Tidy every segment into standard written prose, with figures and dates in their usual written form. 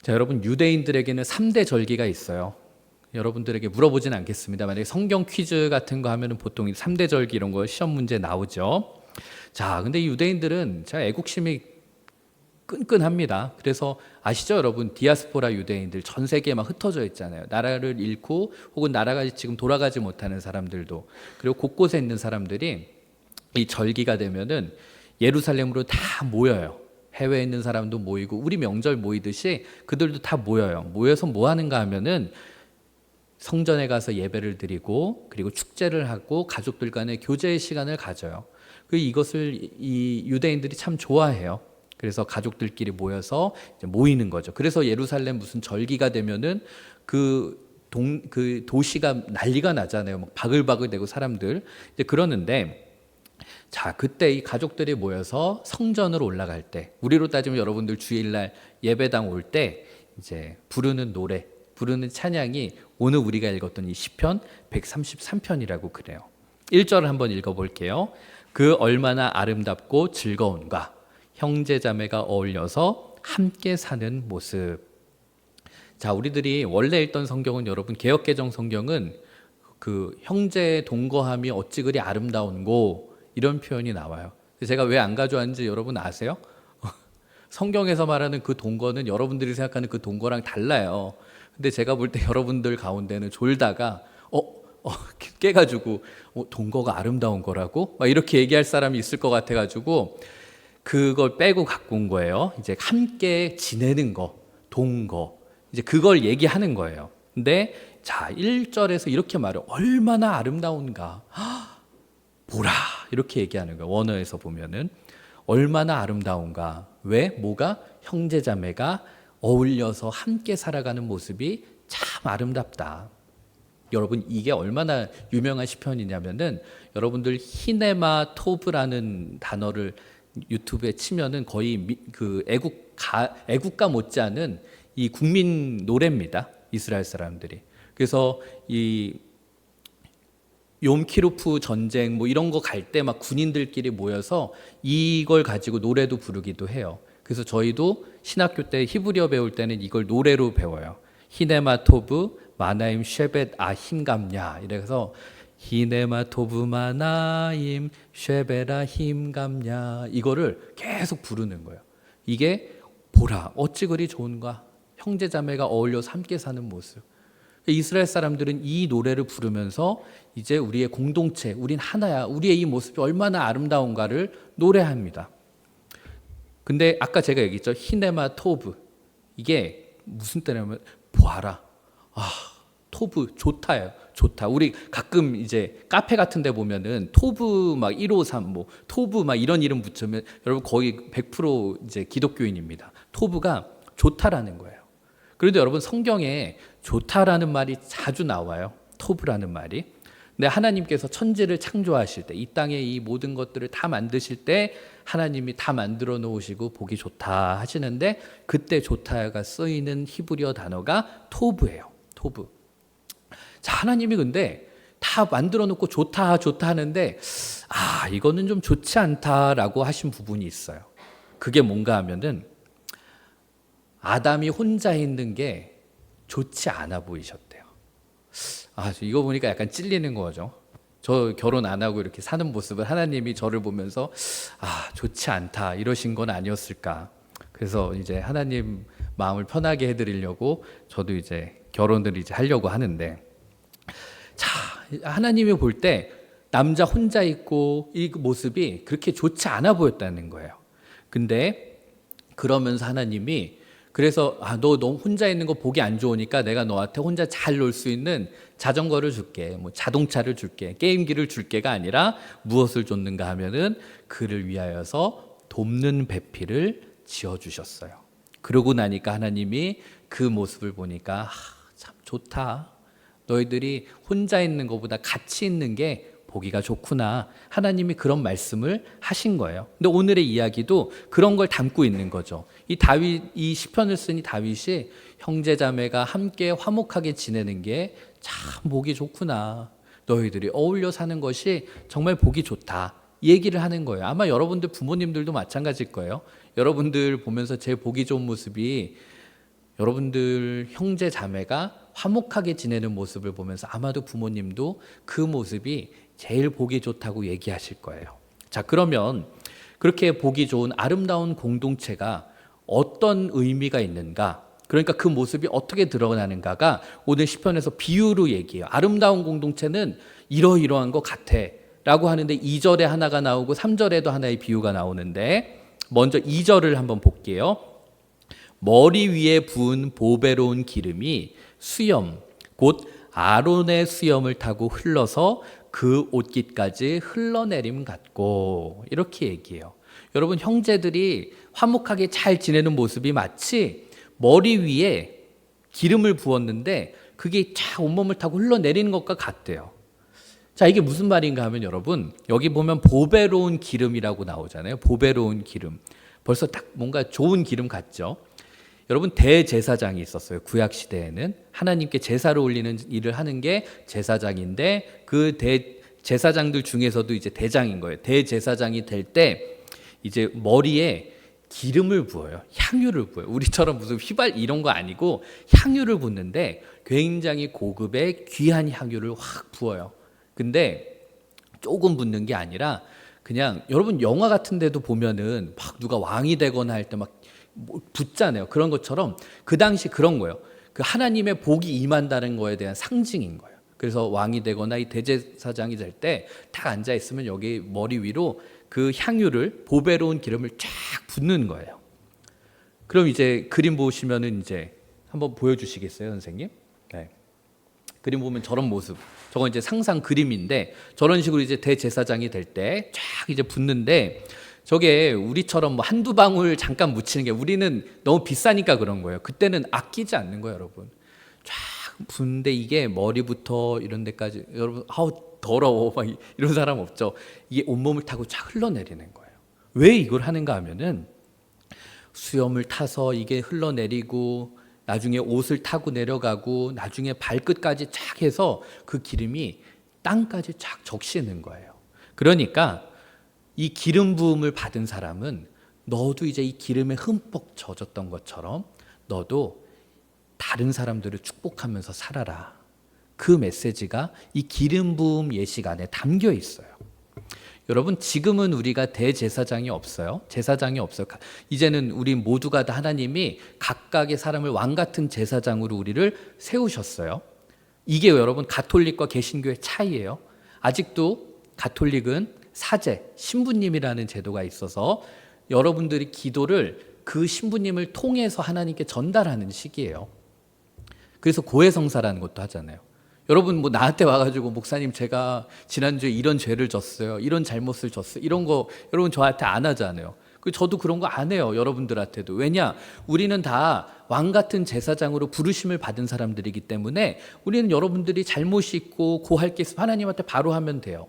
자, 여러분, 유대인들에게는 3대 절기가 있어요. 여러분들에게 물어보진 않겠습니다. 만약에 성경 퀴즈 같은 거 하면은 보통 3대 절기 이런 거 시험 문제 나오죠. 자, 근데 이 유대인들은 자, 애국심이 끈끈합니다. 그래서 아시죠, 여러분? 디아스포라 유대인들 전 세계에 막 흩어져 있잖아요. 나라를 잃고 혹은 나라가 지금 돌아가지 못하는 사람들도, 그리고 곳곳에 있는 사람들이 이 절기가 되면은 예루살렘으로 다 모여요. 해외에 있는 사람도 모이고 우리 명절 모이듯이 그들도 다 모여요. 모여서 뭐 하는가 하면은 성전에 가서 예배를 드리고 그리고 축제를 하고 가족들 간의 교제의 시간을 가져요. 이것을 이 유대인들이 참 좋아해요. 그래서 가족들끼리 모여서 이제 모이는 거죠. 그래서 예루살렘 무슨 절기가 되면은 그 도시가 난리가 나잖아요. 막 바글바글 되고 사람들. 이제 그러는데, 자, 그때 이 가족들이 모여서 성전으로 올라갈 때, 우리로 따지면 여러분들 주일날 예배당 올 때 이제 부르는 노래, 부르는 찬양이 오늘 우리가 읽었던 이 시편 133편이라고 그래요. 1절을 한번 읽어볼게요. 그 얼마나 아름답고 즐거운가, 형제 자매가 어울려서 함께 사는 모습. 자, 우리들이 원래 읽던 성경은, 여러분, 개역개정 성경은 그 형제 동거함이 어찌 그리 아름다운고 이런 표현이 나와요. 제가 왜 안 가져왔는지 여러분 아세요? 성경에서 말하는 그 동거는 여러분들이 생각하는 그 동거랑 달라요. 근데 제가 볼 때 여러분들 가운데는 졸다가 깨가지고 동거가 아름다운 거라고? 막 이렇게 얘기할 사람이 있을 것 같아가지고 그걸 빼고 갖고 온 거예요. 이제 함께 지내는 거, 동거. 이제 그걸 얘기하는 거예요. 근데 자, 1절에서 이렇게 말해요. 얼마나 아름다운가. 보라. 이렇게 얘기하는 거예요. 원어에서 보면은. 얼마나 아름다운가. 왜? 뭐가? 형제자매가 어울려서 함께 살아가는 모습이 참 아름답다. 여러분, 이게 얼마나 유명한 시편이냐면은 여러분들 히네마 토브라는 단어를 유튜브에 치면은 거의 그 애국가 못지않은 이 국민 노래입니다. 이스라엘 사람들이. 그래서 이 욤키루프 전쟁 뭐 이런 거 갈 때 막 군인들끼리 모여서 이걸 가지고 노래도 부르기도 해요. 그래서 저희도 신학교 때 히브리어 배울 때는 이걸 노래로 배워요. 히네마 토브 마나임 쉐벳 아힘감냐. 이래서 히네마 토브 마나임 쉐베라 힘감냐, 이거를 계속 부르는 거예요. 이게 보라 어찌 그리 좋은가, 형제자매가 어울려서 함께 사는 모습. 이스라엘 사람들은 이 노래를 부르면서 이제 우리의 공동체, 우린 하나야, 우리의 이 모습이 얼마나 아름다운가를 노래합니다. 근데 아까 제가 얘기했죠, 히네마 토브, 이게 무슨 때냐면 보아라, 토브 좋다예요. 좋다. 우리 가끔 이제 카페 같은 데 보면은 토브 막 153 뭐 토브 막 이런 이름 붙이면 여러분 거의 100% 이제 기독교인입니다. 토브가 좋다라는 거예요. 그런데 여러분, 성경에 좋다라는 말이 자주 나와요. 토브라는 말이. 근데 하나님께서 천지를 창조하실 때, 이 땅에 이 모든 것들을 다 만드실 때 하나님이 다 만들어 놓으시고 보기 좋다 하시는데, 그때 좋다가 쓰이는 히브리어 단어가 토브예요. 토브. 자, 하나님이 근데 다 만들어 놓고 좋다 하는데 이거는 좀 좋지 않다라고 하신 부분이 있어요. 그게 뭔가 하면은 아담이 혼자 있는 게 좋지 않아 보이셨대요. 이거 보니까 약간 찔리는 거죠. 저 결혼 안 하고 이렇게 사는 모습을 하나님이 저를 보면서 좋지 않다 이러신 건 아니었을까. 그래서 이제 하나님 마음을 편하게 해드리려고 저도 이제 결혼을 이제 하려고 하는데, 자, 하나님이 볼 때 남자 혼자 있고 이 모습이 그렇게 좋지 않아 보였다는 거예요. 근데 그러면서 하나님이, 그래서 너 혼자 있는 거 보기 안 좋으니까 내가 너한테 혼자 잘 놀 수 있는 자전거를 줄게, 뭐 자동차를 줄게, 게임기를 줄게가 아니라 무엇을 줬는가 하면은 그를 위하여서 돕는 배필을 지어 주셨어요. 그러고 나니까 하나님이 그 모습을 보니까 참 좋다. 너희들이 혼자 있는 것보다 같이 있는 게 보기가 좋구나. 하나님이 그런 말씀을 하신 거예요. 근데 오늘의 이야기도 그런 걸 담고 있는 거죠. 이 시편을 쓴 이 다윗이 형제자매가 함께 화목하게 지내는 게 참 보기 좋구나. 너희들이 어울려 사는 것이 정말 보기 좋다. 얘기를 하는 거예요. 아마 여러분들 부모님들도 마찬가지일 거예요. 여러분들 보면서 제 보기 좋은 모습이 여러분들 형제 자매가 화목하게 지내는 모습을 보면서 아마도 부모님도 그 모습이 제일 보기 좋다고 얘기하실 거예요. 자, 그러면 그렇게 보기 좋은 아름다운 공동체가 어떤 의미가 있는가? 그러니까 그 모습이 어떻게 드러나는가가 오늘 시편에서 비유로 얘기해요. 아름다운 공동체는 이러이러한 것 같아 라고 하는데 2절에 하나가 나오고 3절에도 하나의 비유가 나오는데 먼저 2절을 한번 볼게요. 머리 위에 부은 보배로운 기름이 수염 곧 아론의 수염을 타고 흘러서 그 옷깃까지 흘러내림 같고 이렇게 얘기해요. 여러분 형제들이 화목하게 잘 지내는 모습이 마치 머리 위에 기름을 부었는데 그게 쫙 온몸을 타고 흘러내리는 것과 같대요. 자, 이게 무슨 말인가 하면 여러분 여기 보면 보배로운 기름이라고 나오잖아요. 보배로운 기름. 벌써 딱 뭔가 좋은 기름 같죠. 여러분 대제사장이 있었어요. 구약 시대에는 하나님께 제사를 올리는 일을 하는 게 제사장인데 그 대제사장들 중에서도 이제 대장인 거예요. 대제사장이 될 때 이제 머리에 기름을 부어요. 향유를 부어요. 우리처럼 무슨 휘발 이런 거 아니고 향유를 붓는데 굉장히 고급의 귀한 향유를 확 부어요. 근데 조금 붓는 게 아니라 그냥 여러분 영화 같은 데도 보면은 막 누가 왕이 되거나 할 때 막 붓잖아요. 그런 것처럼 그 당시 그런 거예요. 그 하나님의 복이 임한다는 거에 대한 상징인 거예요. 그래서 왕이 되거나 이 대제사장이 될 때 딱 앉아 있으면 여기 머리 위로 그 향유를 보배로운 기름을 쫙 붓는 거예요. 그럼 이제 그림 보시면은 이제 한번 보여주시겠어요, 선생님? 네. 그림 보면 저런 모습. 저건 이제 상상 그림인데 저런 식으로 이제 대제사장이 될 때 쫙 이제 붓는데 저게 우리처럼 뭐 한두 방울 잠깐 묻히는 게 우리는 너무 비싸니까 그런 거예요. 그때는 아끼지 않는 거예요, 여러분. 쫙 붓는데 이게 머리부터 이런 데까지 여러분 아우 더러워 막 이런 사람 없죠. 이게 온몸을 타고 쫙 흘러내리는 거예요. 왜 이걸 하는가 하면은 수염을 타서 이게 흘러내리고 나중에 옷을 타고 내려가고 나중에 발끝까지 쫙 해서 그 기름이 땅까지 쫙 적시는 거예요. 그러니까 이 기름 부음을 받은 사람은 너도 이제 이 기름에 흠뻑 젖었던 것처럼 너도 다른 사람들을 축복하면서 살아라. 그 메시지가 이 기름 부음 예식 안에 담겨 있어요. 여러분 지금은 우리가 대제사장이 없어요. 제사장이 없어요. 이제는 우리 모두가 다 하나님이 각각의 사람을 왕 같은 제사장으로 우리를 세우셨어요. 이게 여러분 가톨릭과 개신교의 차이예요. 아직도 가톨릭은 사제, 신부님이라는 제도가 있어서 여러분들이 기도를 그 신부님을 통해서 하나님께 전달하는 식이에요. 그래서 고해성사라는 것도 하잖아요. 여러분 뭐 나한테 와가지고 목사님 제가 지난주에 이런 죄를 졌어요. 이런 잘못을 졌어요. 이런 거 여러분 저한테 안 하잖아요. 저도 그런 거 안 해요. 여러분들한테도. 왜냐? 우리는 다 왕 같은 제사장으로 부르심을 받은 사람들이기 때문에 우리는 여러분들이 잘못이 있고 고할 게 있으면 하나님한테 바로 하면 돼요.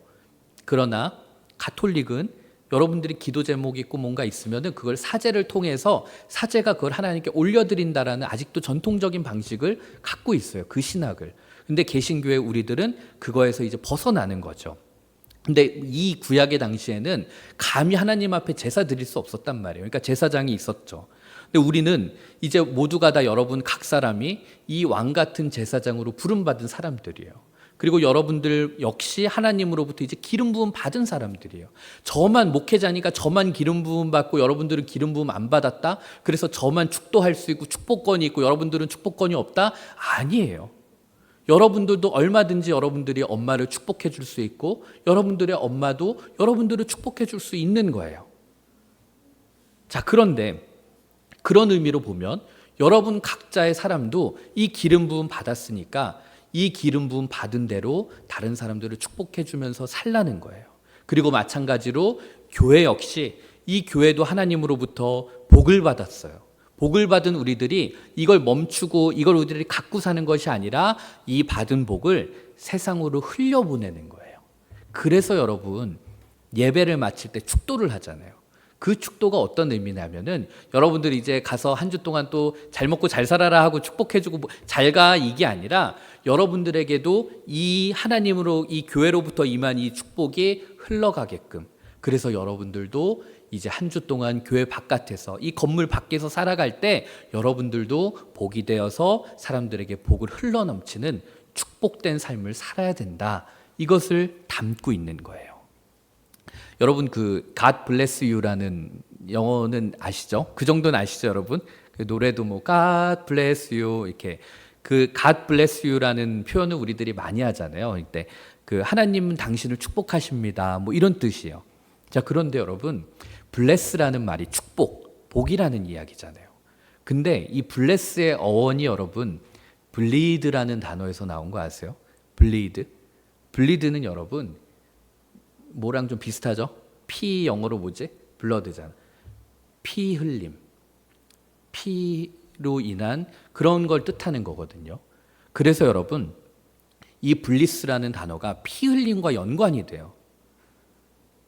그러나 가톨릭은 여러분들이 기도 제목이 있고 뭔가 있으면은 그걸 사제를 통해서 사제가 그걸 하나님께 올려드린다라는 아직도 전통적인 방식을 갖고 있어요. 그 신학을. 근데 개신교의 우리들은 그거에서 이제 벗어나는 거죠. 근데 이 구약의 당시에는 감히 하나님 앞에 제사 드릴 수 없었단 말이에요. 그러니까 제사장이 있었죠. 근데 우리는 이제 모두가 다 여러분 각 사람이 이 왕 같은 제사장으로 부름받은 사람들이에요. 그리고 여러분들 역시 하나님으로부터 이제 기름 부음 받은 사람들이에요. 저만 목회자니까 저만 기름 부음 받고 여러분들은 기름 부음 안 받았다? 그래서 저만 축도할 수 있고 축복권이 있고 여러분들은 축복권이 없다? 아니에요. 여러분들도 얼마든지 여러분들이 엄마를 축복해 줄 수 있고 여러분들의 엄마도 여러분들을 축복해 줄 수 있는 거예요. 자, 그런데 그런 의미로 보면 여러분 각자의 사람도 이 기름 부음 받았으니까 이 기름 부음 받은 대로 다른 사람들을 축복해 주면서 살라는 거예요. 그리고 마찬가지로 교회 역시 이 교회도 하나님으로부터 복을 받았어요. 복을 받은 우리들이 이걸 멈추고 이걸 우리들이 갖고 사는 것이 아니라 이 받은 복을 세상으로 흘려보내는 거예요. 그래서 여러분 예배를 마칠 때 축도를 하잖아요. 그 축도가 어떤 의미냐면은 여러분들이 이제 가서 한 주 동안 또 잘 먹고 잘 살아라 하고 축복해주고 잘 가 이게 아니라 여러분들에게도 이 하나님으로 이 교회로부터 임한 이 축복이 흘러가게끔 그래서 여러분들도 이제 한 주 동안 교회 바깥에서 이 건물 밖에서 살아갈 때 여러분들도 복이 되어서 사람들에게 복을 흘러넘치는 축복된 삶을 살아야 된다. 이것을 담고 있는 거예요. 여러분 그 God bless you라는 영어는 아시죠? 그 정도는 아시죠, 여러분? 그 노래도 뭐 God bless you 이렇게 그 God bless you라는 표현을 우리들이 많이 하잖아요. 이때 그 하나님은 당신을 축복하십니다. 뭐 이런 뜻이에요. 자, 그런데 여러분 bless라는 말이 축복, 복이라는 이야기잖아요. 근데 이 bless의 어원이 여러분 bleed라는 단어에서 나온 거 아세요? bleed. bleed는 여러분 뭐랑 좀 비슷하죠? 피 영어로 뭐지? blood잖아. 피 흘림. 피로 인한 그런 걸 뜻하는 거거든요. 그래서 여러분 이 블리스라는 단어가 피 흘림과 연관이 돼요.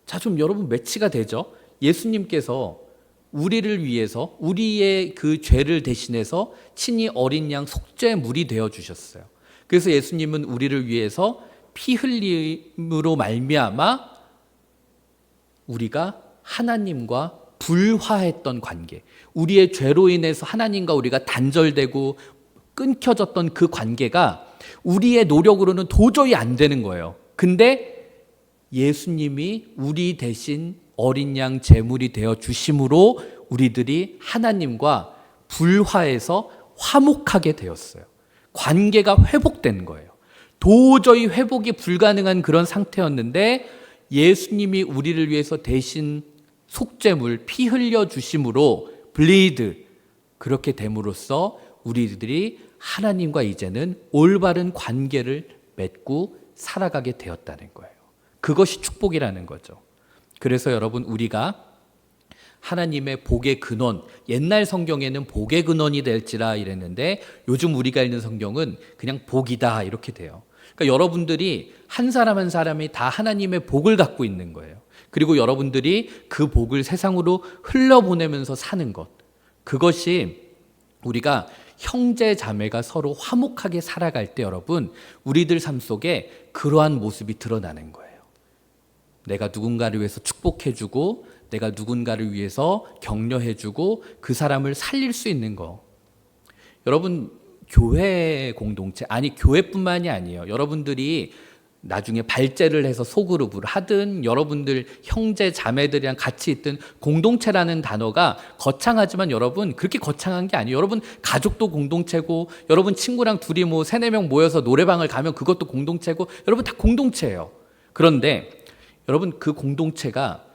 자, 좀 여러분 매치가 되죠? 예수님께서 우리를 위해서 우리의 그 죄를 대신해서 친히 어린 양 속죄물이 되어 주셨어요. 그래서 예수님은 우리를 위해서 피 흘림으로 말미암아 우리가 하나님과 불화했던 관계, 우리의 죄로 인해서 하나님과 우리가 단절되고 끊겨졌던 그 관계가 우리의 노력으로는 도저히 안 되는 거예요. 근데 예수님이 우리 대신 어린 양 제물이 되어 주심으로 우리들이 하나님과 불화해서 화목하게 되었어요. 관계가 회복된 거예요. 도저히 회복이 불가능한 그런 상태였는데 예수님이 우리를 위해서 대신 속죄물 피 흘려 주심으로 블리드 그렇게 됨으로써 우리들이 하나님과 이제는 올바른 관계를 맺고 살아가게 되었다는 거예요. 그것이 축복이라는 거죠. 그래서 여러분 우리가 하나님의 복의 근원, 옛날 성경에는 복의 근원이 될지라 이랬는데 요즘 우리가 읽는 성경은 그냥 복이다 이렇게 돼요. 그러니까 여러분들이 한 사람 한 사람이 다 하나님의 복을 갖고 있는 거예요. 그리고 여러분들이 그 복을 세상으로 흘려보내면서 사는 것, 그것이 우리가 형제 자매가 서로 화목하게 살아갈 때 여러분 우리들 삶 속에 그러한 모습이 드러나는 거예요. 내가 누군가를 위해서 축복해주고 내가 누군가를 위해서 격려해주고 그 사람을 살릴 수 있는 거. 여러분 교회 공동체, 아니 교회뿐만이 아니에요. 여러분들이 나중에 발제를 해서 소그룹을 하든 여러분들 형제 자매들이랑 같이 있든 공동체라는 단어가 거창하지만 여러분 그렇게 거창한 게 아니에요. 여러분 가족도 공동체고 여러분 친구랑 둘이 뭐 3-4명 모여서 노래방을 가면 그것도 공동체고 여러분 다 공동체예요. 그런데 여러분 그 공동체가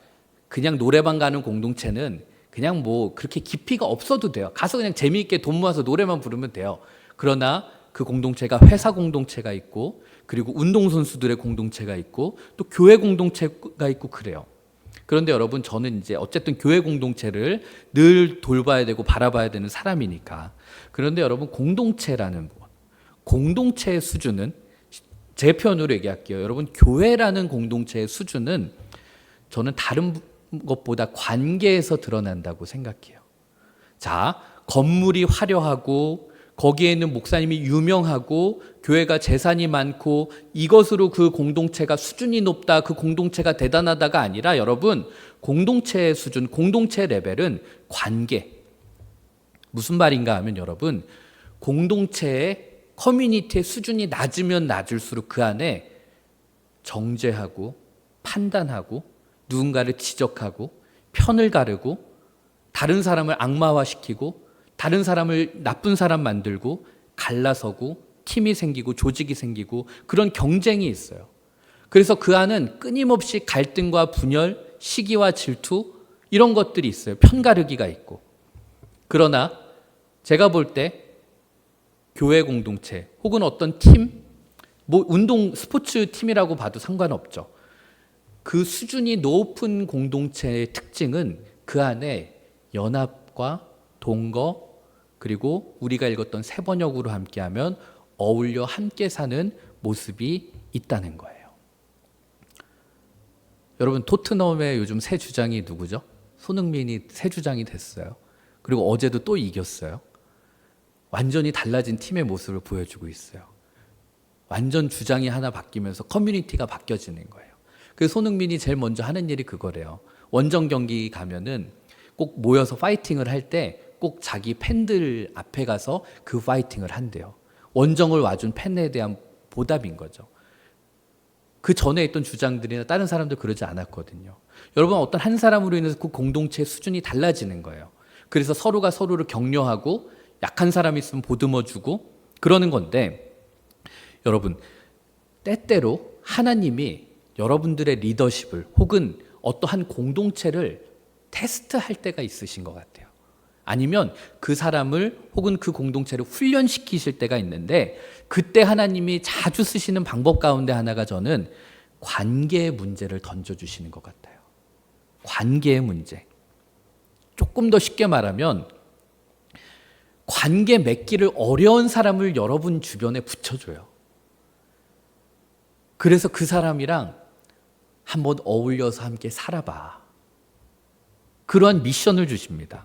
그냥 노래방 가는 공동체는 그냥 뭐 그렇게 깊이가 없어도 돼요. 가서 그냥 재미있게 돈 모아서 노래만 부르면 돼요. 그러나 그 공동체가 회사 공동체가 있고 그리고 운동선수들의 공동체가 있고 또 교회 공동체가 있고 그래요. 그런데 여러분 저는 이제 어쨌든 교회 공동체를 늘 돌봐야 되고 바라봐야 되는 사람이니까. 그런데 여러분 공동체라는 것, 공동체의 수준은 제 편으로 얘기할게요. 여러분 교회라는 공동체의 수준은 저는 다른 것보다 관계에서 드러난다고 생각해요. 자, 건물이 화려하고 거기에는 목사님이 유명하고 교회가 재산이 많고 이것으로 그 공동체가 수준이 높다, 그 공동체가 대단하다가 아니라 여러분 공동체의 수준, 공동체 레벨은 관계. 무슨 말인가 하면 여러분 공동체의 커뮤니티의 수준이 낮으면 낮을수록 그 안에 정죄하고 판단하고 누군가를 지적하고 편을 가르고 다른 사람을 악마화시키고 다른 사람을 나쁜 사람 만들고 갈라서고 팀이 생기고 조직이 생기고 그런 경쟁이 있어요. 그래서 그 안은 끊임없이 갈등과 분열, 시기와 질투 이런 것들이 있어요. 편가르기가 있고. 그러나 제가 볼 때 교회 공동체 혹은 어떤 팀, 뭐 운동 스포츠 팀이라고 봐도 상관없죠. 그 수준이 높은 공동체의 특징은 그 안에 연합과 동거 그리고 우리가 읽었던 세번역으로 함께하면 어울려 함께 사는 모습이 있다는 거예요. 여러분 토트넘의 요즘 새 주장이 누구죠? 손흥민이 새 주장이 됐어요. 그리고 어제도 또 이겼어요. 완전히 달라진 팀의 모습을 보여주고 있어요. 완전 주장이 하나 바뀌면서 커뮤니티가 바뀌어지는 거예요. 그래서 손흥민이 제일 먼저 하는 일이 그거래요. 원정 경기 가면은 꼭 모여서 파이팅을 할 때 꼭 자기 팬들 앞에 가서 그 파이팅을 한대요. 원정을 와준 팬에 대한 보답인 거죠. 그 전에 있던 주장들이나 다른 사람들 그러지 않았거든요. 여러분, 어떤 한 사람으로 인해서 그 공동체의 수준이 달라지는 거예요. 그래서 서로가 서로를 격려하고 약한 사람이 있으면 보듬어주고 그러는 건데, 여러분, 때때로 하나님이 여러분들의 리더십을 혹은 어떠한 공동체를 테스트할 때가 있으신 것 같아요. 아니면 그 사람을 혹은 그 공동체를 훈련시키실 때가 있는데, 그때 하나님이 자주 쓰시는 방법 가운데 하나가 저는 관계의 문제를 던져주시는 것 같아요. 관계의 문제. 조금 더 쉽게 말하면 관계 맺기를 어려운 사람을 여러분 주변에 붙여줘요. 그래서 그 사람이랑 한번 어울려서 함께 살아봐. 그러한 미션을 주십니다.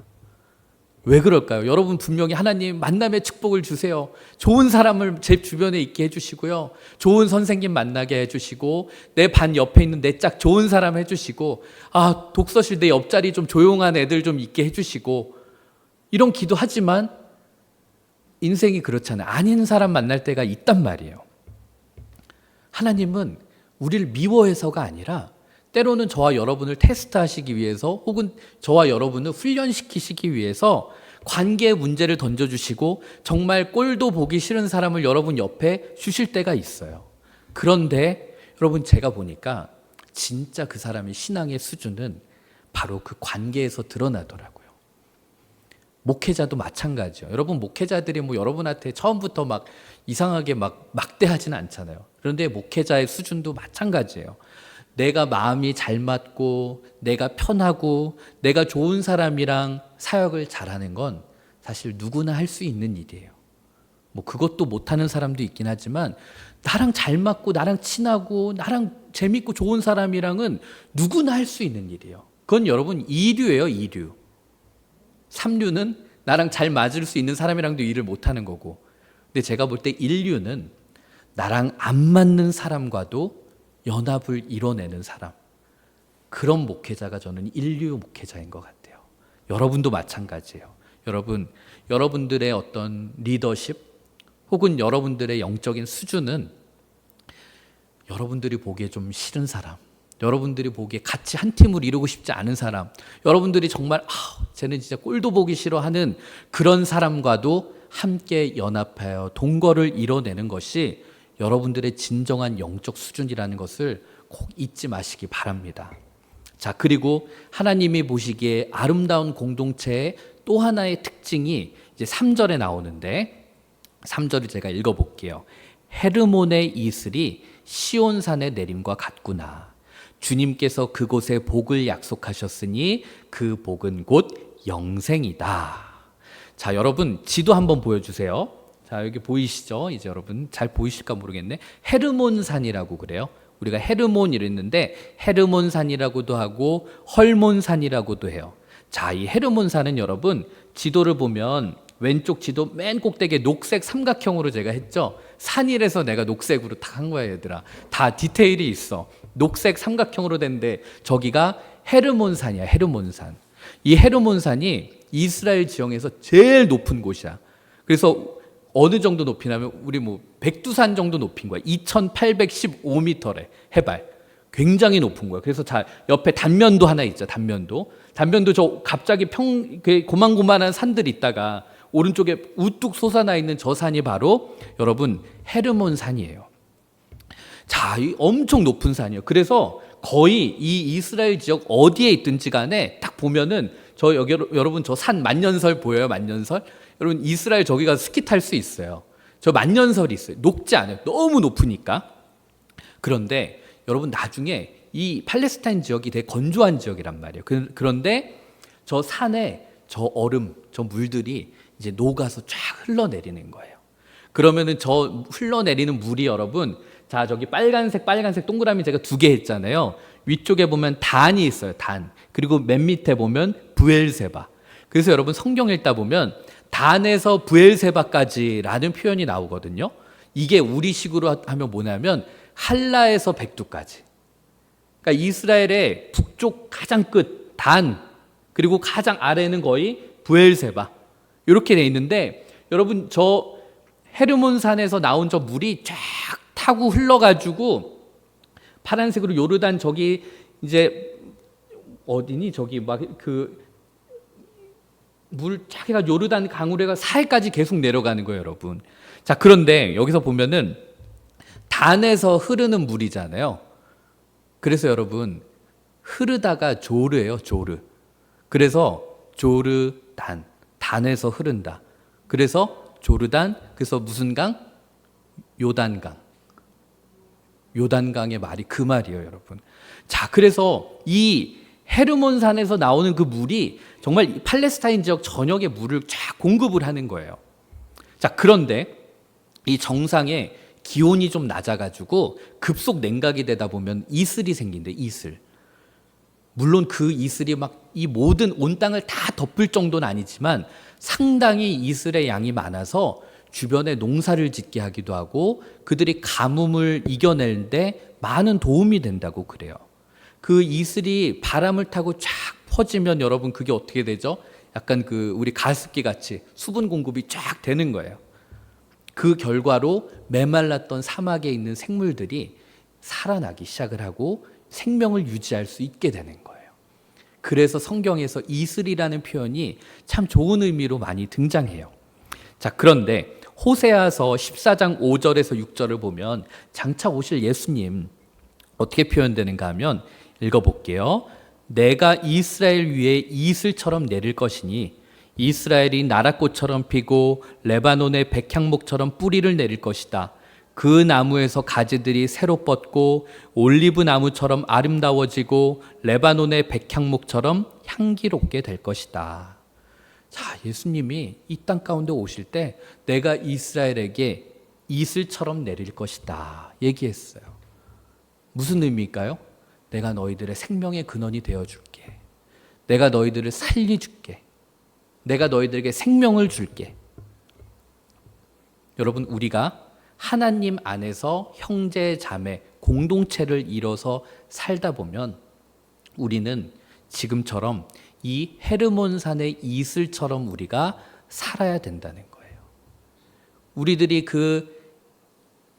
왜 그럴까요? 여러분, 분명히 하나님 만남의 축복을 주세요. 좋은 사람을 제 주변에 있게 해주시고요. 좋은 선생님 만나게 해주시고, 내 반 옆에 있는 내 짝 좋은 사람 해주시고, 독서실 내 옆자리 좀 조용한 애들 좀 있게 해주시고, 이런 기도하지만 인생이 그렇잖아요. 아닌 사람 만날 때가 있단 말이에요. 하나님은 우리를 미워해서가 아니라 때로는 저와 여러분을 테스트하시기 위해서 혹은 저와 여러분을 훈련시키시기 위해서 관계의 문제를 던져주시고 정말 꼴도 보기 싫은 사람을 여러분 옆에 주실 때가 있어요. 그런데 여러분, 제가 보니까 진짜 그 사람의 신앙의 수준은 바로 그 관계에서 드러나더라고요. 목회자도 마찬가지죠. 여러분, 목회자들이 여러분한테 처음부터 막 이상하게 막대하지는 않잖아요. 그런데 목회자의 수준도 마찬가지예요. 내가 마음이 잘 맞고 내가 편하고 내가 좋은 사람이랑 사역을 잘하는 건 사실 누구나 할 수 있는 일이에요. 그것도 못하는 사람도 있긴 하지만 나랑 잘 맞고 나랑 친하고 나랑 재밌고 좋은 사람이랑은 누구나 할 수 있는 일이에요. 그건 여러분 2류예요, 2류. 3류는 나랑 잘 맞을 수 있는 사람이랑도 일을 못하는 거고, 근데 제가 볼 때 1류는 나랑 안 맞는 사람과도 연합을 이뤄내는 사람, 그런 목회자가 저는 1류 목회자인 것 같아요. 여러분도 마찬가지예요. 여러분들의 어떤 리더십 혹은 여러분들의 영적인 수준은 여러분들이 보기에 좀 싫은 사람, 여러분들이 보기에 같이 한 팀을 이루고 싶지 않은 사람, 여러분들이 정말 쟤는 진짜 꼴도 보기 싫어하는 그런 사람과도 함께 연합하여 동거를 이뤄내는 것이 여러분들의 진정한 영적 수준이라는 것을 꼭 잊지 마시기 바랍니다. 자, 그리고 하나님이 보시기에 아름다운 공동체의 또 하나의 특징이 이제 3절에 나오는데, 3절을 제가 읽어볼게요. 헤르몬의 이슬이 시온산의 내림과 같구나. 주님께서 그곳에 복을 약속하셨으니 그 복은 곧 영생이다. 자, 여러분 지도 한번 보여주세요. 자, 여기 보이시죠? 이제 여러분 잘 보이실까 모르겠네. 헤르몬산이라고 그래요. 우리가 헤르몬 이랬는데 헤르몬산이라고도 하고 헐몬산이라고도 해요. 자, 이 헤르몬산은 여러분 지도를 보면 왼쪽 지도 맨 꼭대기에 녹색 삼각형으로 제가 했죠. 산이라서 내가 녹색으로 딱 한 거야, 얘들아. 다 디테일이 있어. 녹색 삼각형으로 된데 저기가 헤르몬산이야, 헤르몬산. 이 헤르몬산이 이스라엘 지형에서 제일 높은 곳이야. 그래서 어느 정도 높이냐면 우리 백두산 정도 높인 거야. 2815m래, 해발. 굉장히 높은 거야. 그래서 자, 옆에 단면도 하나 있죠. 단면도 저 갑자기 고만고만한 산들이 있다가 오른쪽에 우뚝 솟아나 있는 저 산이 바로 여러분 헤르몬 산이에요. 자, 이 엄청 높은 산이에요. 그래서 거의 이 이스라엘 지역 어디에 있든지 간에 딱 보면은 저 여기 여러분 저 산 만년설 보여요? 만년설? 여러분 이스라엘 저기 가서 스키 탈 수 있어요. 저 만년설이 있어요. 높지 않아요. 너무 높으니까. 그런데 여러분 나중에 이 팔레스타인 지역이 되게 건조한 지역이란 말이에요. 그런데 저 산에 저 얼음, 저 물들이 이제 녹아서 쫙 흘러내리는 거예요. 그러면은 저 흘러내리는 물이 여러분, 자, 저기 빨간색 동그라미 제가 2개 했잖아요. 위쪽에 보면 단이 있어요. 단. 그리고 맨 밑에 보면 브엘세바. 그래서 여러분 성경 읽다 보면 단에서 브엘세바까지라는 표현이 나오거든요. 이게 우리식으로 하면 뭐냐면 한라에서 백두까지. 그러니까 이스라엘의 북쪽 가장 끝 단, 그리고 가장 아래는 거의 브엘세바 이렇게 돼 있는데, 여러분 저 헤르몬산에서 나온 저 물이 쫙 타고 흘러가지고 파란색으로 요르단 저기 이제 어디니 저기 막 그 물 쫙 해가 요르단 강으로 해가 사해까지 계속 내려가는 거예요, 여러분. 자, 그런데 여기서 보면은 단에서 흐르는 물이잖아요. 그래서 여러분 흐르다가 조르예요, 조르. 그래서 조르단, 단에서 흐른다. 그래서 조르단, 그래서 무슨 강? 요단강. 요단강의 말이 그 말이에요, 여러분. 자, 그래서 이 헤르몬산에서 나오는 그 물이 정말 팔레스타인 지역 전역에 물을 쫙 공급을 하는 거예요. 자, 그런데 이 정상에 기온이 좀 낮아가지고 급속 냉각이 되다 보면 이슬이 생긴대, 이슬. 물론 그 이슬이 막 이 모든 온 땅을 다 덮을 정도는 아니지만 상당히 이슬의 양이 많아서 주변에 농사를 짓게 하기도 하고 그들이 가뭄을 이겨내는데 많은 도움이 된다고 그래요. 그 이슬이 바람을 타고 쫙 퍼지면 여러분 그게 어떻게 되죠? 약간 그 우리 가습기 같이 수분 공급이 쫙 되는 거예요. 그 결과로 메말랐던 사막에 있는 생물들이 살아나기 시작을 하고 생명을 유지할 수 있게 되는 거예요. 그래서 성경에서 이슬이라는 표현이 참 좋은 의미로 많이 등장해요. 자, 그런데 호세아서 14장 5절에서 6절을 보면 장차 오실 예수님 어떻게 표현되는가 하면 읽어볼게요. 내가 이스라엘 위에 이슬처럼 내릴 것이니 이스라엘이 나라꽃처럼 피고 레바논의 백향목처럼 뿌리를 내릴 것이다. 그 나무에서 가지들이 새로 뻗고 올리브 나무처럼 아름다워지고 레바논의 백향목처럼 향기롭게 될 것이다. 자, 예수님이 이 땅 가운데 오실 때 내가 이스라엘에게 이슬처럼 내릴 것이다 얘기했어요. 무슨 의미일까요? 내가 너희들의 생명의 근원이 되어줄게. 내가 너희들을 살려줄게. 내가 너희들에게 생명을 줄게. 여러분, 우리가 하나님 안에서 형제 자매 공동체를 이뤄서 살다 보면 우리는 지금처럼 이 헤르몬산의 이슬처럼 우리가 살아야 된다는 거예요. 우리들이 그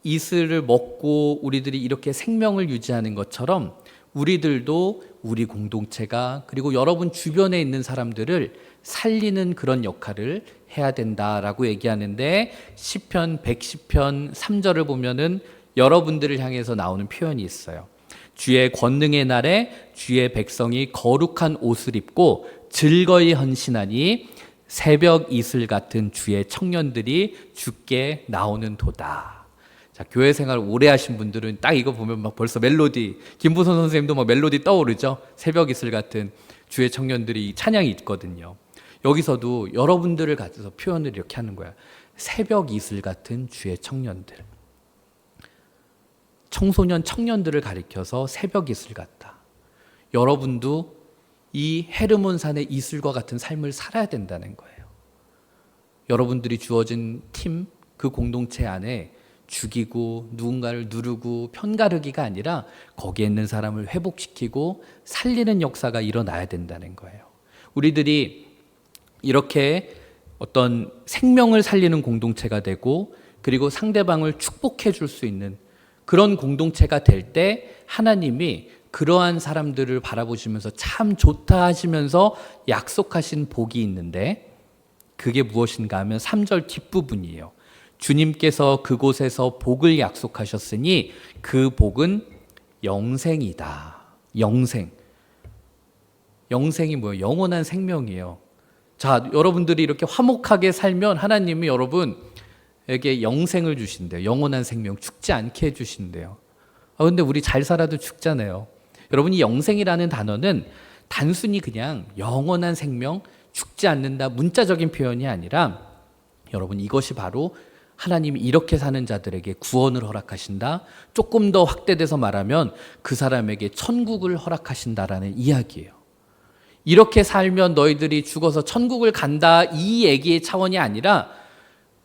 이슬을 먹고 우리들이 이렇게 생명을 유지하는 것처럼 우리들도 우리 공동체가 그리고 여러분 주변에 있는 사람들을 살리는 그런 역할을 해야 된다라고 얘기하는데 시편 110편 3절을 보면은 여러분들을 향해서 나오는 표현이 있어요. 주의 권능의 날에 주의 백성이 거룩한 옷을 입고 즐거이 헌신하니 새벽 이슬 같은 주의 청년들이 주께 나오는 도다. 자, 교회 생활 오래 하신 분들은 딱 이거 보면 막 벌써 멜로디, 김부선 선생님도 막 멜로디 떠오르죠? 새벽 이슬 같은 주의 청년들이 찬양이 있거든요. 여기서도 여러분들을 가져서 표현을 이렇게 하는 거야. 새벽 이슬 같은 주의 청년들. 청소년 청년들을 가리켜서 새벽 이슬 같다. 여러분도 이 헤르몬산의 이슬과 같은 삶을 살아야 된다는 거예요. 여러분들이 주어진 팀, 그 공동체 안에 죽이고 누군가를 누르고 편가르기가 아니라 거기에 있는 사람을 회복시키고 살리는 역사가 일어나야 된다는 거예요. 우리들이 이렇게 어떤 생명을 살리는 공동체가 되고 그리고 상대방을 축복해 줄 수 있는 그런 공동체가 될 때 하나님이 그러한 사람들을 바라보시면서 참 좋다 하시면서 약속하신 복이 있는데 그게 무엇인가 하면 3절 뒷부분이에요. 주님께서 그곳에서 복을 약속하셨으니 그 복은 영생이다. 영생. 영생이 뭐예요? 영원한 생명이에요. 자, 여러분들이 이렇게 화목하게 살면 하나님이 여러분에게 영생을 주신대요. 영원한 생명, 죽지 않게 해주신대요. 근데 우리 잘 살아도 죽잖아요. 여러분, 이 영생이라는 단어는 단순히 그냥 영원한 생명, 죽지 않는다 문자적인 표현이 아니라 여러분 이것이 바로 하나님이 이렇게 사는 자들에게 구원을 허락하신다. 조금 더 확대돼서 말하면 그 사람에게 천국을 허락하신다라는 이야기예요. 이렇게 살면 너희들이 죽어서 천국을 간다 이 얘기의 차원이 아니라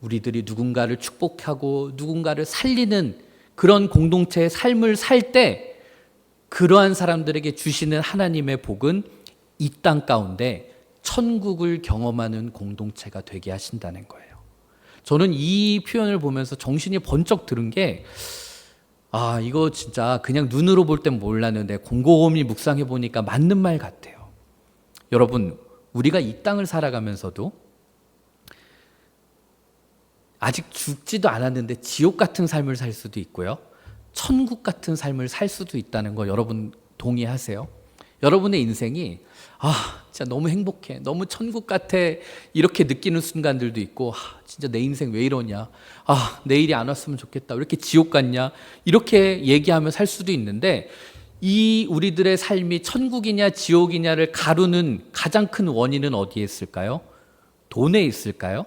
우리들이 누군가를 축복하고 누군가를 살리는 그런 공동체의 삶을 살 때 그러한 사람들에게 주시는 하나님의 복은 이 땅 가운데 천국을 경험하는 공동체가 되게 하신다는 거예요. 저는 이 표현을 보면서 정신이 번쩍 들은 게, 이거 진짜 그냥 눈으로 볼 땐 몰랐는데 곰곰이 묵상해 보니까 맞는 말 같아요. 여러분, 우리가 이 땅을 살아가면서도 아직 죽지도 않았는데 지옥 같은 삶을 살 수도 있고요, 천국 같은 삶을 살 수도 있다는 거 여러분 동의하세요? 여러분의 인생이 진짜 너무 행복해, 너무 천국 같아, 이렇게 느끼는 순간들도 있고, 진짜 내 인생 왜 이러냐, 내일이 안 왔으면 좋겠다, 왜 이렇게 지옥 같냐, 이렇게 얘기하며 살 수도 있는데, 이 우리들의 삶이 천국이냐 지옥이냐를 가르는 가장 큰 원인은 어디에 있을까요? 돈에 있을까요?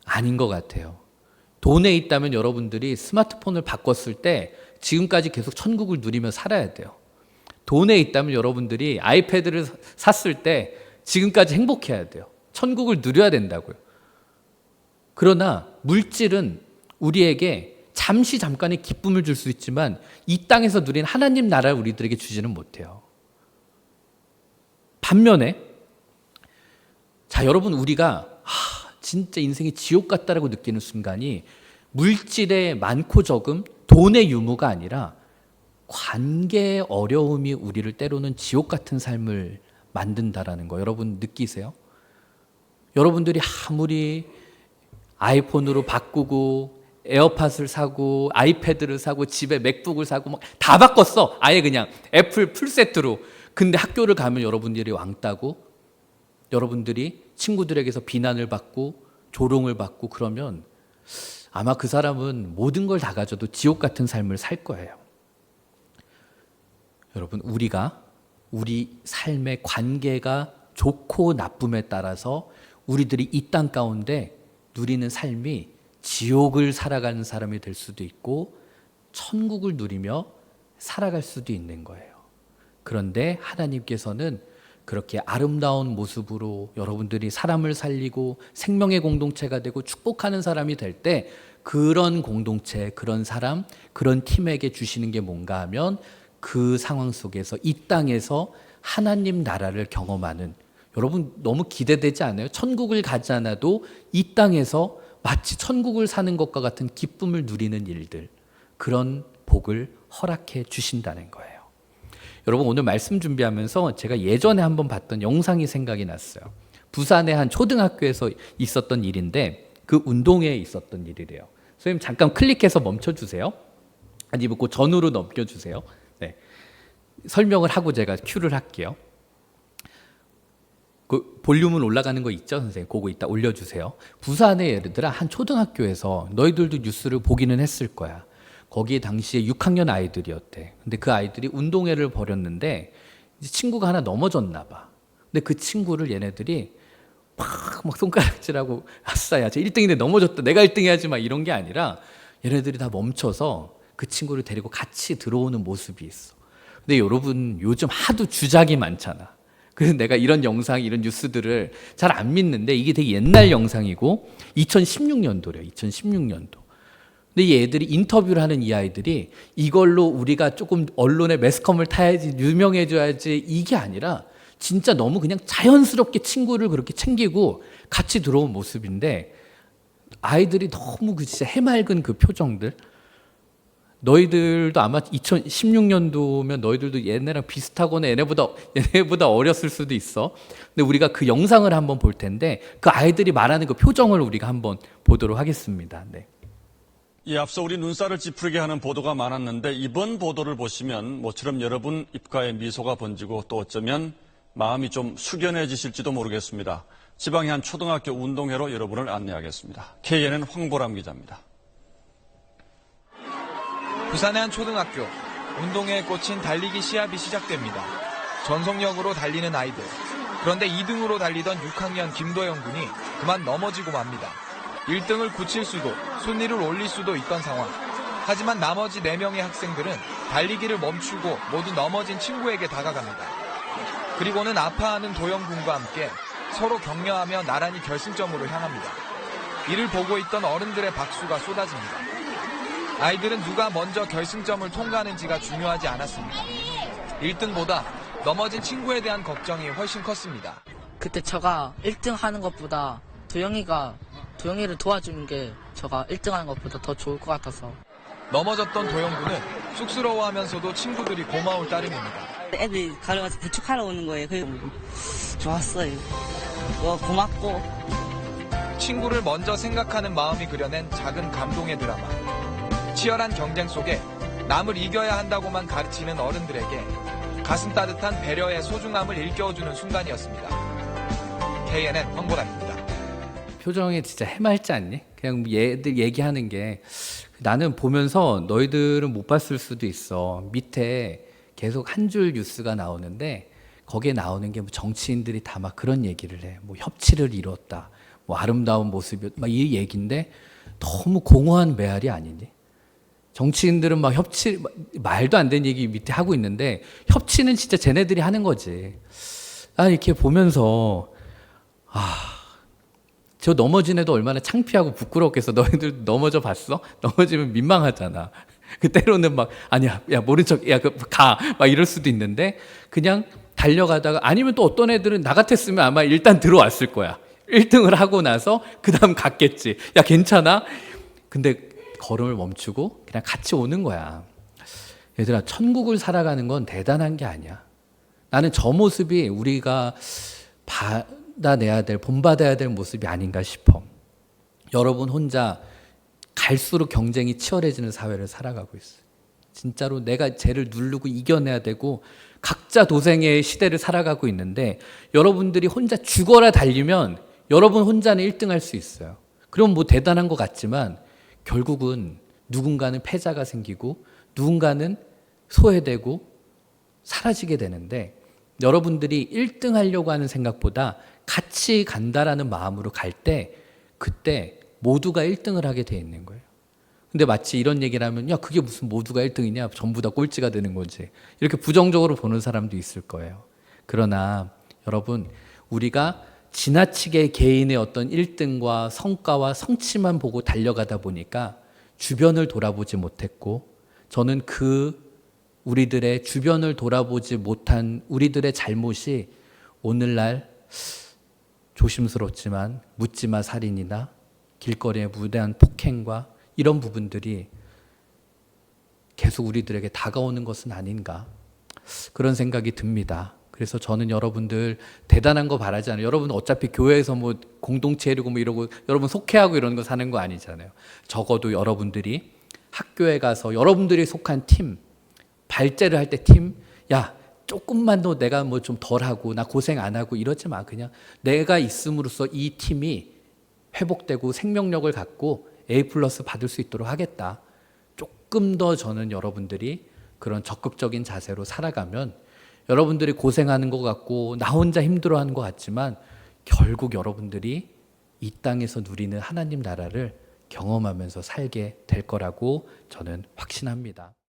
아닌 것 같아요. 돈에 있다면 여러분들이 스마트폰을 바꿨을 때 지금까지 계속 천국을 누리며 살아야 돼요. 돈에 있다면 여러분들이 아이패드를 샀을 때 지금까지 행복해야 돼요. 천국을 누려야 된다고요. 그러나 물질은 우리에게 잠깐의 기쁨을 줄 수 있지만 이 땅에서 누린 하나님 나라를 우리들에게 주지는 못해요. 반면에 여러분, 우리가 진짜 인생이 지옥 같다라고 느끼는 순간이 물질의 많고 적음, 돈의 유무가 아니라 관계의 어려움이 우리를 때로는 지옥 같은 삶을 만든다라는 거 여러분 느끼세요? 여러분들이 아무리 아이폰으로 바꾸고 에어팟을 사고 아이패드를 사고 집에 맥북을 사고 막 다 바꿨어, 아예 그냥 애플 풀세트로. 근데 학교를 가면 여러분들이 왕따고 여러분들이 친구들에게서 비난을 받고 조롱을 받고 그러면 아마 그 사람은 모든 걸 다 가져도 지옥 같은 삶을 살 거예요. 여러분, 우리 삶의 관계가 좋고 나쁨에 따라서 우리들이 이 땅 가운데 누리는 삶이 지옥을 살아가는 사람이 될 수도 있고 천국을 누리며 살아갈 수도 있는 거예요. 그런데 하나님께서는 그렇게 아름다운 모습으로 여러분들이 사람을 살리고 생명의 공동체가 되고 축복하는 사람이 될 때 그런 공동체, 그런 사람, 그런 팀에게 주시는 게 뭔가 하면 그 상황 속에서 이 땅에서 하나님 나라를 경험하는, 여러분 너무 기대되지 않아요? 천국을 가지 않아도 이 땅에서 마치 천국을 사는 것과 같은 기쁨을 누리는 일들, 그런 복을 허락해 주신다는 거예요. 여러분, 오늘 말씀 준비하면서 제가 예전에 한번 봤던 영상이 생각이 났어요. 부산의 한 초등학교에서 있었던 일인데 그 운동회에 있었던 일이래요. 선생님 잠깐 클릭해서 멈춰주세요. 아니면 그 전후로 넘겨주세요. 네. 설명을 하고 제가 큐를 할게요. 그 볼륨은 올라가는 거 있죠, 선생님? 그거 이따 올려주세요. 부산의 예를 들어 한 초등학교에서 너희들도 뉴스를 보기는 했을 거야. 거기에 당시에 6학년 아이들이었대. 근데 그 아이들이 운동회를 벌였는데 이제 친구가 하나 넘어졌나 봐. 근데 그 친구를 얘네들이 막 손가락질하고 아싸야, 쟤 1등인데 넘어졌다, 내가 1등 해야지, 막 이런 게 아니라 얘네들이 다 멈춰서 그 친구를 데리고 같이 들어오는 모습이 있어. 근데 여러분, 요즘 하도 주작이 많잖아. 그래서 내가 이런 영상, 이런 뉴스들을 잘 안 믿는데 이게 되게 옛날 영상이고 2016년도래요. 2016년도. 근데 이 애들이 인터뷰를 하는 이 아이들이 이걸로 우리가 조금 언론에 매스컴을 타야지, 유명해져야지, 이게 아니라 진짜 너무 그냥 자연스럽게 친구를 그렇게 챙기고 같이 들어온 모습인데 아이들이 너무 그 진짜 해맑은 그 표정들. 너희들도 아마 2016년도면 너희들도 얘네랑 비슷하거나 얘네보다 어렸을 수도 있어. 근데 우리가 그 영상을 한번 볼 텐데 그 아이들이 말하는 그 표정을 우리가 한번 보도록 하겠습니다. 네. 앞서 우리 눈살을 찌푸리게 하는 보도가 많았는데 이번 보도를 보시면 모처럼 여러분 입가에 미소가 번지고 또 어쩌면 마음이 좀 숙연해지실지도 모르겠습니다. 지방의 한 초등학교 운동회로 여러분을 안내하겠습니다. KNN 황보람 기자입니다. 부산의 한 초등학교, 운동회에 꽂힌 달리기 시합이 시작됩니다. 전속력으로 달리는 아이들. 그런데 2등으로 달리던 6학년 김도영 군이 그만 넘어지고 맙니다. 1등을 굳힐 수도, 순위를 올릴 수도 있던 상황. 하지만 나머지 4명의 학생들은 달리기를 멈추고 모두 넘어진 친구에게 다가갑니다. 그리고는 아파하는 도영 군과 함께 서로 격려하며 나란히 결승점으로 향합니다. 이를 보고 있던 어른들의 박수가 쏟아집니다. 아이들은 누가 먼저 결승점을 통과하는지가 중요하지 않았습니다. 1등보다 넘어진 친구에 대한 걱정이 훨씬 컸습니다. 그때 제가 1등 하는 것보다 도영이를 도와주는 게 제가 1등 하는 것보다 더 좋을 것 같아서. 넘어졌던 도영군은 쑥스러워하면서도 친구들이 고마울 따름입니다. 애들이 가려가서 부축하러 오는 거예요. 그래서 좋았어요. 고맙고. 친구를 먼저 생각하는 마음이 그려낸 작은 감동의 드라마. 치열한 경쟁 속에 남을 이겨야 한다고만 가르치는 어른들에게 가슴 따뜻한 배려의 소중함을 일깨워주는 순간이었습니다. KNN 황보라입니다. 표정에 진짜 해맑지 않니? 그냥 얘들 얘기하는 게 나는 보면서 너희들은 못 봤을 수도 있어. 밑에 계속 한 줄 뉴스가 나오는데 거기에 나오는 게 뭐 정치인들이 다 막 그런 얘기를 해. 뭐 협치를 이뤘다. 뭐 아름다운 모습이 막 이 얘기인데 너무 공허한 메아리 아니니? 정치인들은 막 협치 말도 안 되는 얘기 밑에 하고 있는데 협치는 진짜 쟤네들이 하는 거지. 난 이렇게 보면서 저 넘어진 애도 얼마나 창피하고 부끄럽겠어. 너희들 넘어져 봤어? 넘어지면 민망하잖아. 그 때로는 막 아니야, 야 모른 척, 야 가, 막 이럴 수도 있는데 그냥 달려가다가 아니면 또 어떤 애들은 나 같았으면 아마 일단 들어왔을 거야. 1등을 하고 나서 그 다음 갔겠지. 야 괜찮아? 근데 걸음을 멈추고 그냥 같이 오는 거야. 얘들아, 천국을 살아가는 건 대단한 게 아니야. 나는 저 모습이 우리가 본받아야 될 모습이 아닌가 싶어. 여러분 혼자 갈수록 경쟁이 치열해지는 사회를 살아가고 있어요. 진짜로 내가 쟤를 누르고 이겨내야 되고 각자 도생의 시대를 살아가고 있는데 여러분들이 혼자 죽어라 달리면 여러분 혼자는 1등 할 수 있어요. 그럼 뭐 대단한 것 같지만 결국은 누군가는 패자가 생기고 누군가는 소외되고 사라지게 되는데 여러분들이 1등 하려고 하는 생각보다 같이 간다라는 마음으로 갈 때 그때 모두가 1등을 하게 돼 있는 거예요. 근데 마치 이런 얘기를 하면 야 그게 무슨 모두가 1등이냐, 전부 다 꼴찌가 되는 거지, 이렇게 부정적으로 보는 사람도 있을 거예요. 그러나 여러분, 우리가 지나치게 개인의 어떤 1등과 성과와 성취만 보고 달려가다 보니까 주변을 돌아보지 못했고, 저는 우리들의 주변을 돌아보지 못한 우리들의 잘못이 오늘날 조심스럽지만 묻지마 살인이나 길거리의 무대한 폭행과 이런 부분들이 계속 우리들에게 다가오는 것은 아닌가, 그런 생각이 듭니다. 그래서 저는 여러분들 대단한 거 바라지 않아요. 여러분 어차피 교회에서 뭐 공동체 이루고 뭐 이러고 여러분 속회하고 이런 거 사는 거 아니잖아요. 적어도 여러분들이 학교에 가서 여러분들이 속한 팀, 발제를 할 때 팀, 야 조금만 더 내가 뭐 좀 덜하고 나 고생 안 하고 이러지 마. 그냥 내가 있음으로써 이 팀이 회복되고 생명력을 갖고 A+ 받을 수 있도록 하겠다. 조금 더 저는 여러분들이 그런 적극적인 자세로 살아가면 여러분들이 고생하는 것 같고 나 혼자 힘들어하는 것 같지만 결국 여러분들이 이 땅에서 누리는 하나님 나라를 경험하면서 살게 될 거라고 저는 확신합니다.